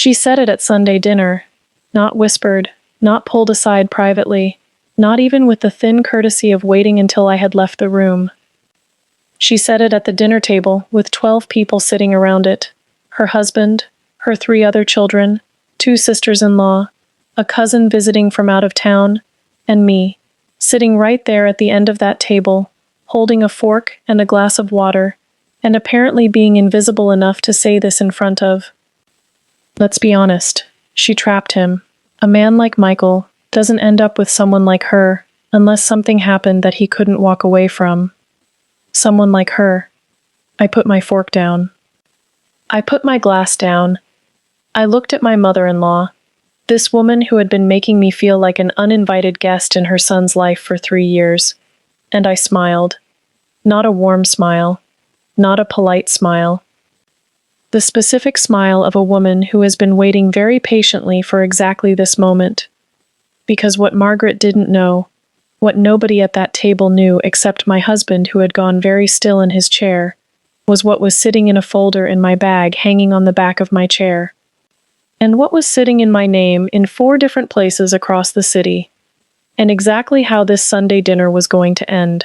She said it at Sunday dinner, not whispered, not pulled aside privately, not even with the thin courtesy of waiting until I had left the room. She said it at the dinner table, with 12 people sitting around it. Her husband, her 3 other children, 2 sisters-in-law, a cousin visiting from out of town, and me, sitting right there at the end of that table, holding a fork and a glass of water, and apparently being invisible enough to say this in front of. Let's be honest, she trapped him. A man like Michael doesn't end up with someone like her unless something happened that he couldn't walk away from. Someone like her. I put my fork down. I put my glass down. I looked at my mother-in-law, this woman who had been making me feel like an uninvited guest in her son's life for 3 years, and I smiled. Not a warm smile, not a polite smile. The specific smile of a woman who has been waiting very patiently for exactly this moment. Because what Margaret didn't know, what nobody at that table knew except my husband, who had gone very still in his chair, was what was sitting in a folder in my bag hanging on the back of my chair. And what was sitting in my name in 4 different places across the city. And exactly how this Sunday dinner was going to end.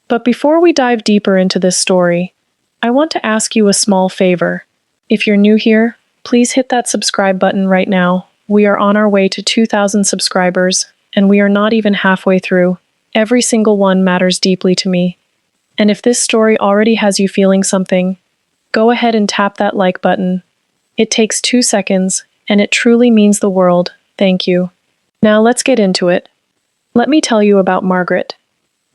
But before we dive deeper into this story, I want to ask you a small favor. If you're new here, please hit that subscribe button right now. We are on our way to 2,000 subscribers, and we are not even halfway through. Every single one matters deeply to me. And if this story already has you feeling something, go ahead and tap that like button. It takes 2 seconds, and it truly means the world. Thank you. Now let's get into it. Let me tell you about Margaret.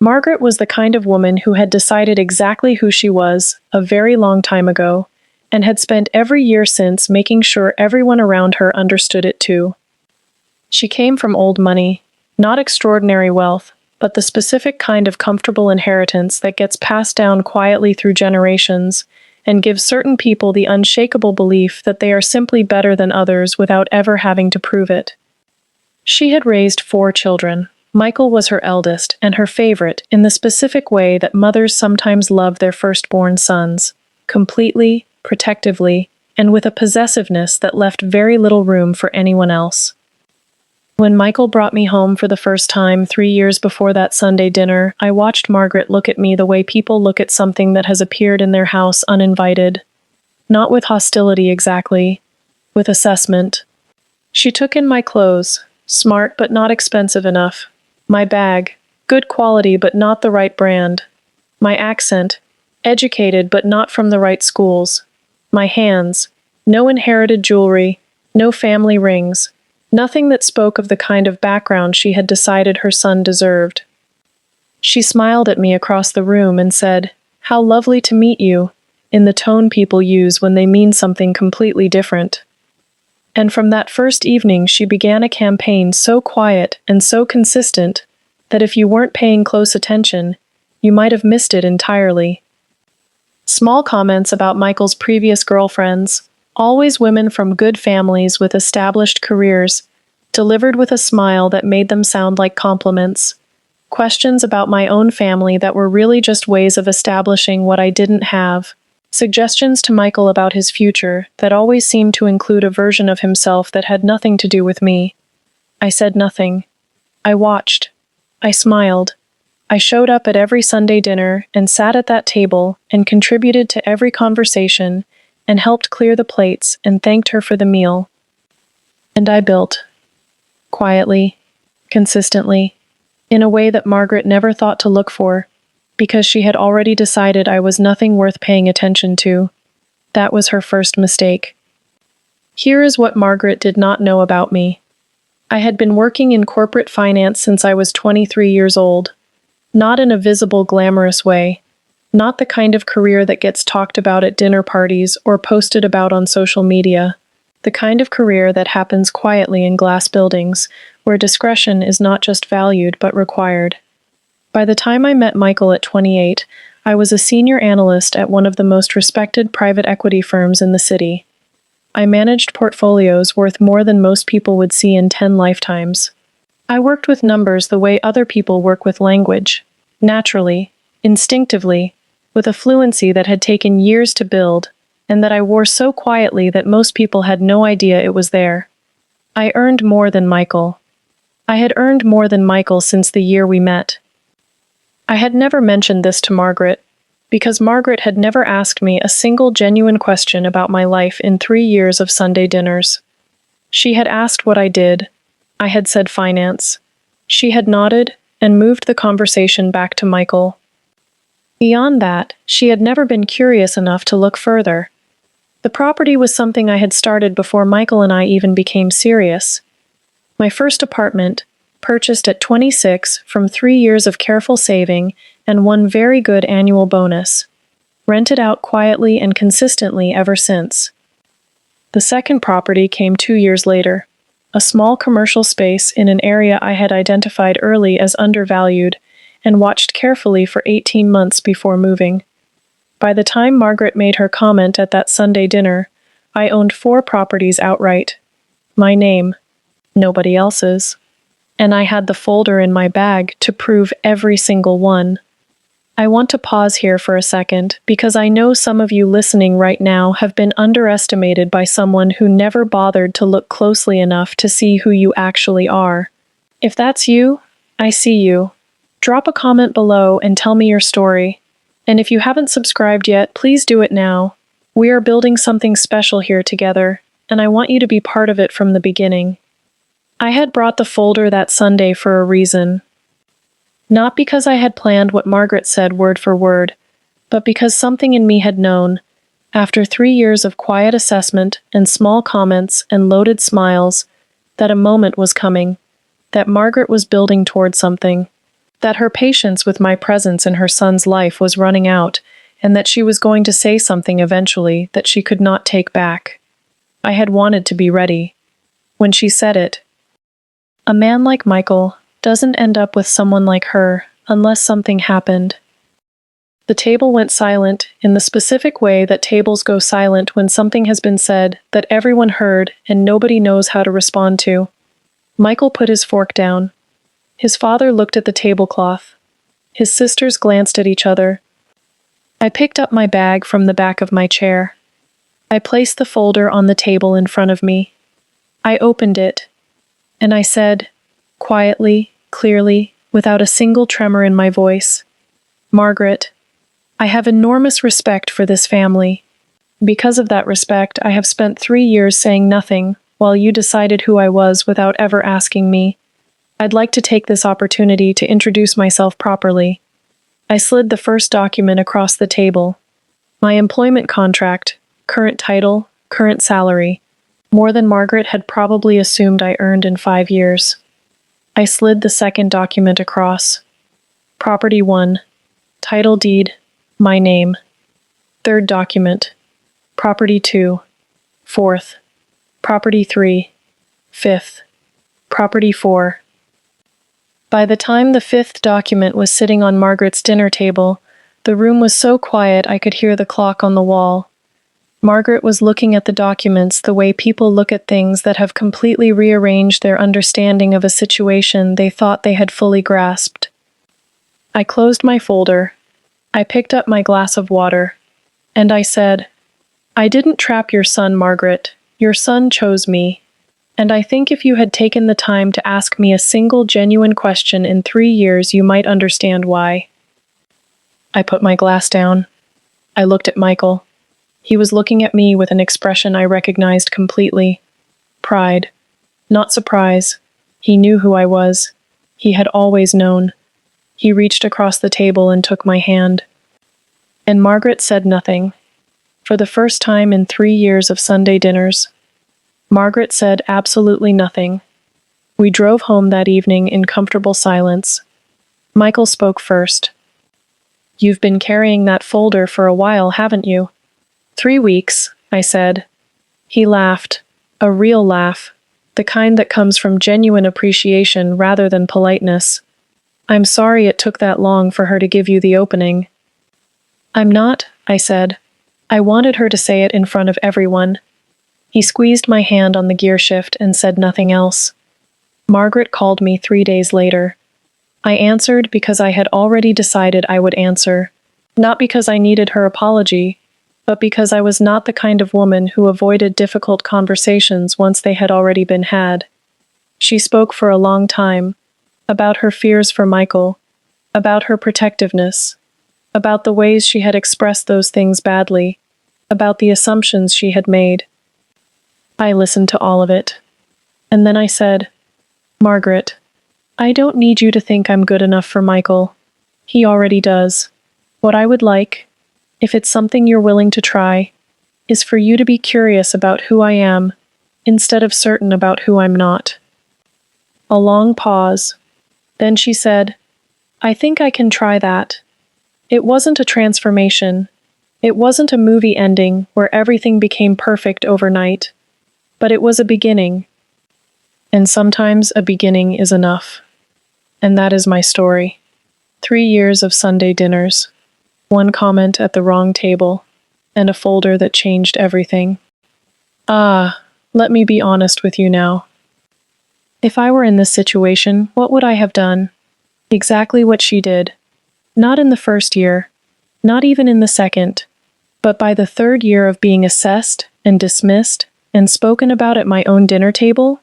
Margaret was the kind of woman who had decided exactly who she was a very long time ago, and had spent every year since making sure everyone around her understood it too. She came from old money, not extraordinary wealth, but the specific kind of comfortable inheritance that gets passed down quietly through generations and gives certain people the unshakable belief that they are simply better than others without ever having to prove it. She had raised 4 children. Michael was her eldest and her favorite in the specific way that mothers sometimes love their firstborn sons, completely, protectively, and with a possessiveness that left very little room for anyone else. When Michael brought me home for the first time 3 years before that Sunday dinner, I watched Margaret look at me the way people look at something that has appeared in their house uninvited. Not with hostility exactly, with assessment. She took in my clothes, smart but not expensive enough. My bag, good quality but not the right brand. My accent, educated but not from the right schools. My hands, no inherited jewelry, no family rings, nothing that spoke of the kind of background she had decided her son deserved. She smiled at me across the room and said, "How lovely to meet you," in the tone people use when they mean something completely different. And from that first evening she began a campaign so quiet and so consistent that if you weren't paying close attention, you might have missed it entirely. Small comments about Michael's previous girlfriends, always women from good families with established careers, delivered with a smile that made them sound like compliments. Questions about my own family that were really just ways of establishing what I didn't have. Suggestions to Michael about his future that always seemed to include a version of himself that had nothing to do with me. I said nothing. I watched. I smiled. I showed up at every Sunday dinner and sat at that table and contributed to every conversation and helped clear the plates and thanked her for the meal. And I built. Quietly, consistently, in a way that Margaret never thought to look for, because she had already decided I was nothing worth paying attention to. That was her first mistake. Here is what Margaret did not know about me. I had been working in corporate finance since I was 23 years old. Not in a visible, glamorous way. Not the kind of career that gets talked about at dinner parties or posted about on social media. The kind of career that happens quietly in glass buildings, where discretion is not just valued but required. By the time I met Michael at 28, I was a senior analyst at one of the most respected private equity firms in the city. I managed portfolios worth more than most people would see in 10 lifetimes. I worked with numbers the way other people work with language, naturally, instinctively, with a fluency that had taken years to build, and that I wore so quietly that most people had no idea it was there. I earned more than Michael. I had earned more than Michael since the year we met. I had never mentioned this to Margaret, because Margaret had never asked me a single genuine question about my life in 3 years of Sunday dinners. She had asked what I did. I had said finance. She had nodded and moved the conversation back to Michael. Beyond that, she had never been curious enough to look further. The property was something I had started before Michael and I even became serious. My first apartment, purchased at 26 from 3 years of careful saving and one very good annual bonus. Rented out quietly and consistently ever since. The second property came 2 years later. A small commercial space in an area I had identified early as undervalued and watched carefully for 18 months before moving. By the time Margaret made her comment at that Sunday dinner, I owned 4 properties outright. My name, nobody else's. And I had the folder in my bag to prove every single one. I want to pause here for a second because I know some of you listening right now have been underestimated by someone who never bothered to look closely enough to see who you actually are. If that's you, I see you. Drop a comment below and tell me your story. And if you haven't subscribed yet, please do it now. We are building something special here together, and I want you to be part of it from the beginning. I had brought the folder that Sunday for a reason. Not because I had planned what Margaret said word for word, but because something in me had known, after 3 years of quiet assessment and small comments and loaded smiles, that a moment was coming, that Margaret was building toward something, that her patience with my presence in her son's life was running out, and that she was going to say something eventually that she could not take back. I had wanted to be ready. When she said it, a man like Michael doesn't end up with someone like her unless something happened. The table went silent in the specific way that tables go silent when something has been said that everyone heard and nobody knows how to respond to. Michael put his fork down. His father looked at the tablecloth. His sisters glanced at each other. I picked up my bag from the back of my chair. I placed the folder on the table in front of me. I opened it, and I said, quietly, clearly, without a single tremor in my voice, Margaret, I have enormous respect for this family. Because of that respect, I have spent 3 years saying nothing while you decided who I was without ever asking me. I'd like to take this opportunity to introduce myself properly. I slid the first document across the table. My employment contract, current title, current salary, more than Margaret had probably assumed I earned in 5 years. I slid the second document across. Property 1, title deed, my name. Third document. Property 2, fourth. Property 3, fifth. Property 4. By the time the 5th document was sitting on Margaret's dinner table, the room was so quiet I could hear the clock on the wall. Margaret was looking at the documents the way people look at things that have completely rearranged their understanding of a situation they thought they had fully grasped. I closed my folder. I picked up my glass of water. And I said, I didn't trap your son, Margaret. Your son chose me. And I think if you had taken the time to ask me a single genuine question in 3 years, you might understand why. I put my glass down. I looked at Michael. He was looking at me with an expression I recognized completely. Pride. Not surprise. He knew who I was. He had always known. He reached across the table and took my hand. And Margaret said nothing. For the first time in 3 years of Sunday dinners, Margaret said absolutely nothing. We drove home that evening in comfortable silence. Michael spoke first. You've been carrying that folder for a while, haven't you? 3 weeks, I said. He laughed, a real laugh, the kind that comes from genuine appreciation rather than politeness. I'm sorry it took that long for her to give you the opening. I'm not, I said. I wanted her to say it in front of everyone. He squeezed my hand on the gear shift and said nothing else. Margaret called me 3 days later. I answered because I had already decided I would answer, not because I needed her apology, but because I was not the kind of woman who avoided difficult conversations once they had already been had. She spoke for a long time, about her fears for Michael, about her protectiveness, about the ways she had expressed those things badly, about the assumptions she had made. I listened to all of it. And then I said, "Margaret, I don't need you to think I'm good enough for Michael. He already does. What I would like, if it's something you're willing to try, is for you to be curious about who I am, instead of certain about who I'm not." A long pause. Then she said, "I think I can try that." It wasn't a transformation. It wasn't a movie ending where everything became perfect overnight. But it was a beginning. And sometimes a beginning is enough. And that is my story. 3 years of Sunday dinners, one comment at the wrong table, and a folder that changed everything. Let me be honest with you now. If I were in this situation, what would I have done? Exactly what she did. Not in the first year, not even in the second, but by the third year of being assessed and dismissed and spoken about at my own dinner table,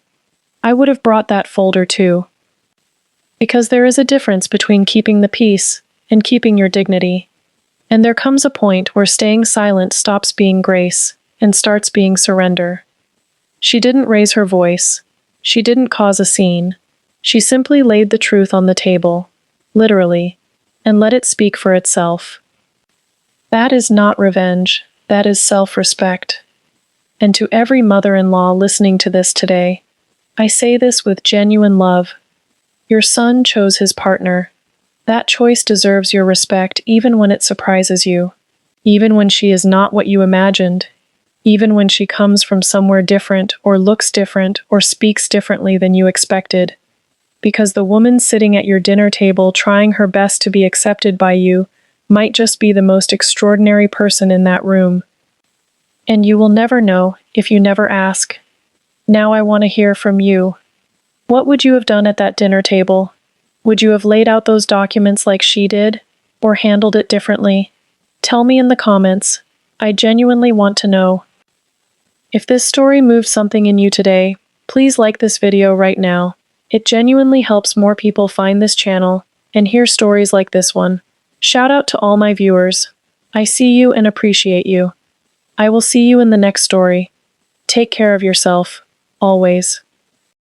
I would have brought that folder too. Because there is a difference between keeping the peace and keeping your dignity. And there comes a point where staying silent stops being grace and starts being surrender. She didn't raise her voice. She didn't cause a scene. She simply laid the truth on the table, literally, and let it speak for itself. That is not revenge. That is self-respect. And to every mother-in-law listening to this today, I say this with genuine love. Your son chose his partner. That choice deserves your respect even when it surprises you, even when she is not what you imagined, even when she comes from somewhere different or looks different or speaks differently than you expected. Because the woman sitting at your dinner table trying her best to be accepted by you might just be the most extraordinary person in that room. And you will never know if you never ask. Now I want to hear from you. What would you have done at that dinner table? Would you have laid out those documents like she did, or handled it differently? Tell me in the comments. I genuinely want to know. If this story moved something in you today, please like this video right now. It genuinely helps more people find this channel and hear stories like this one. Shout out to all my viewers. I see you and appreciate you. I will see you in the next story. Take care of yourself, always.